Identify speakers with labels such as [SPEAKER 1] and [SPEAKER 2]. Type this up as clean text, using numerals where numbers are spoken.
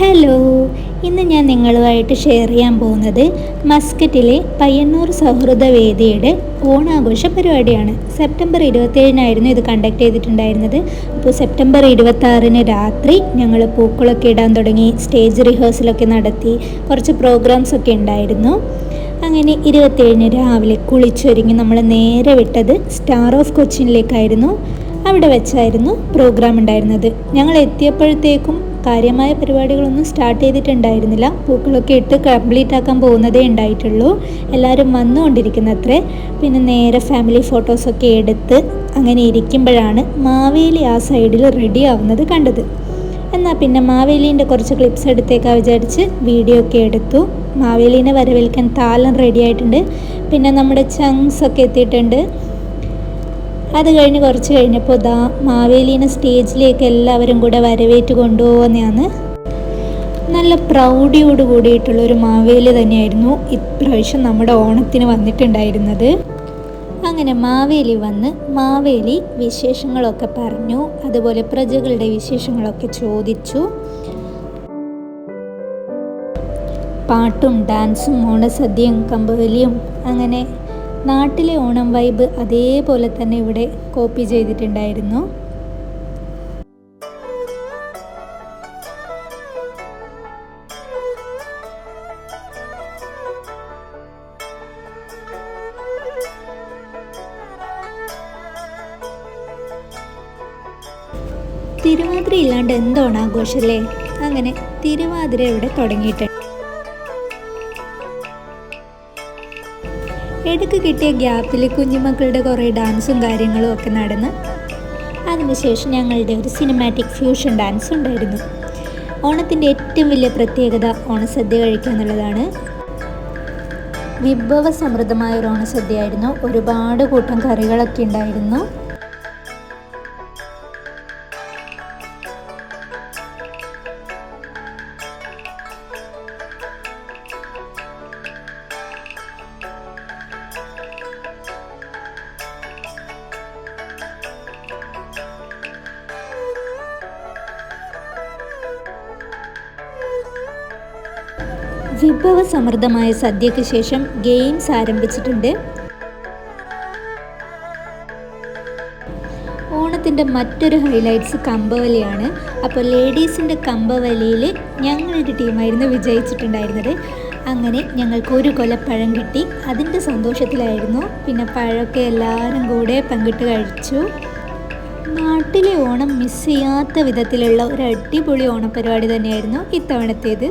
[SPEAKER 1] Hello, ഇന്ന് ഞാൻ നിങ്ങളുമായിട്ട് ഷെയർ ചെയ്യാൻ പോകുന്നത് മസ്കറ്റിലെ പയ്യന്നൂർ സൗഹൃദ വേദിയുടെ ഓണാഘോഷ പരിപാടിയാണ്. സെപ്റ്റംബർ 27-നായിരുന്നു ഇത് കണ്ടക്ട് ചെയ്തിട്ടുണ്ടായിരുന്നത്. അപ്പോൾ സെപ്റ്റംബർ 26-ന് രാത്രി ഞങ്ങൾ പൂക്കളൊക്കെ ഇടാൻ തുടങ്ങി, സ്റ്റേജ് റിഹേഴ്സലൊക്കെ നടത്തി, കുറച്ച് പ്രോഗ്രാംസൊക്കെ ഉണ്ടായിരുന്നു. അങ്ങനെ 27-ന് രാവിലെ കുളിച്ചൊരുങ്ങി നമ്മൾ നേരെ വിട്ടത് സ്റ്റാർ ഓഫ് കൊച്ചിനിലേക്കായിരുന്നു. അവിടെ വെച്ചായിരുന്നു പ്രോഗ്രാം ഉണ്ടായിരുന്നത്. ഞങ്ങൾ എത്തിയപ്പോഴത്തേക്കും കാര്യമായ പരിപാടികളൊന്നും സ്റ്റാർട്ട് ചെയ്തിട്ടുണ്ടായിരുന്നില്ല. പൂക്കളൊക്കെ ഇട്ട് കംപ്ലീറ്റ് ആക്കാൻ പോകുന്നതേ ഉണ്ടായിട്ടുള്ളൂ. എല്ലാവരും വന്നുകൊണ്ടിരിക്കുന്നത്രേ. പിന്നെ നേരെ ഫാമിലി ഫോട്ടോസൊക്കെ എടുത്ത് അങ്ങനെ ഇരിക്കുമ്പോഴാണ് മാവേലി ആ സൈഡിൽ റെഡി ആവുന്നത് കണ്ടത്. എന്നാൽ പിന്നെ മാവേലീൻ്റെ കുറച്ച് ക്ലിപ്സ് എടുത്തേക്കാൻ വിചാരിച്ച് വീഡിയോ ഒക്കെ എടുത്തു. മാവേലീനെ വരവേൽക്കാൻ താലം റെഡി ആയിട്ടുണ്ട്. പിന്നെ നമ്മുടെ ചങ്സൊക്കെ എത്തിയിട്ടുണ്ട്. അത് കഴിഞ്ഞ് കുറച്ച് കഴിഞ്ഞപ്പോൾ മാവേലീനെ സ്റ്റേജിലേക്ക് എല്ലാവരും കൂടെ വരവേറ്റ് കൊണ്ടുപോകുന്നതാണ്. നല്ല പ്രൗഢിയോട് കൂടിയിട്ടുള്ളൊരു മാവേലി തന്നെയായിരുന്നു ഇപ്രാവശ്യം നമ്മുടെ ഓണത്തിന് വന്നിട്ടുണ്ടായിരുന്നത്. അങ്ങനെ മാവേലി വന്ന് മാവേലി വിശേഷങ്ങളൊക്കെ പറഞ്ഞു, അതുപോലെ പ്രജകളുടെ വിശേഷങ്ങളൊക്കെ ചോദിച്ചു. പാട്ടും ഡാൻസും ഓണസദ്യയും കമ്പവലിയും അങ്ങനെ നാട്ടിലെ ഓണം വൈബ് അതേപോലെ തന്നെ ഇവിടെ കോപ്പി ചെയ്തിട്ടുണ്ടായിരുന്നു. തിരുവാതിര ഇല്ലാണ്ട് എന്തോണാഘോഷല്ലേ. അങ്ങനെ തിരുവാതിര ഇവിടെ തുടങ്ങിയിട്ടുണ്ട്. ഇടയ്ക്ക് കിട്ടിയ ഗ്യാപ്പിൽ കുഞ്ഞുമക്കളുടെ കുറേ ഡാൻസും കാര്യങ്ങളും ഒക്കെ നടന്ന് അതിനുശേഷം ഞങ്ങളുടെ ഒരു സിനിമാറ്റിക് ഫ്യൂഷൻ ഡാൻസ് ഉണ്ടായിരുന്നു. ഓണത്തിൻ്റെ ഏറ്റവും വലിയ പ്രത്യേകത ഓണസദ്യ കഴിക്കുക എന്നുള്ളതാണ്. വിഭവസമൃദ്ധമായ ഒരു ഓണസദ്യ ആയിരുന്നു. ഒരുപാട് കൂട്ടം കറികളൊക്കെ ഉണ്ടായിരുന്നു. വിഭവസമൃദ്ധമായ സദ്യയ്ക്ക് ശേഷം ഗെയിംസ് ആരംഭിച്ചിട്ടുണ്ട്. ഓണത്തിൻ്റെ മറ്റൊരു ഹൈലൈറ്റ്സ് കമ്പവലിയാണ്. അപ്പോൾ ലേഡീസിൻ്റെ കമ്പവലിയിൽ ഞങ്ങളുടെ ടീമായിരുന്നു വിജയിച്ചിട്ടുണ്ടായിരുന്നത്. അങ്ങനെ ഞങ്ങൾക്ക് ഒരു കൊല പഴം കിട്ടി. അതിൻ്റെ സന്തോഷത്തിലായിരുന്നു. പിന്നെ പഴമൊക്കെ എല്ലാവരും കൂടെ പങ്കിട്ട് കഴിച്ചു. നാട്ടിലെ ഓണം മിസ് ചെയ്യാത്ത വിധത്തിലുള്ള ഒരു അടിപൊളി ഓണപ്പരിപാടി തന്നെയായിരുന്നു ഇത്തവണത്തേത്.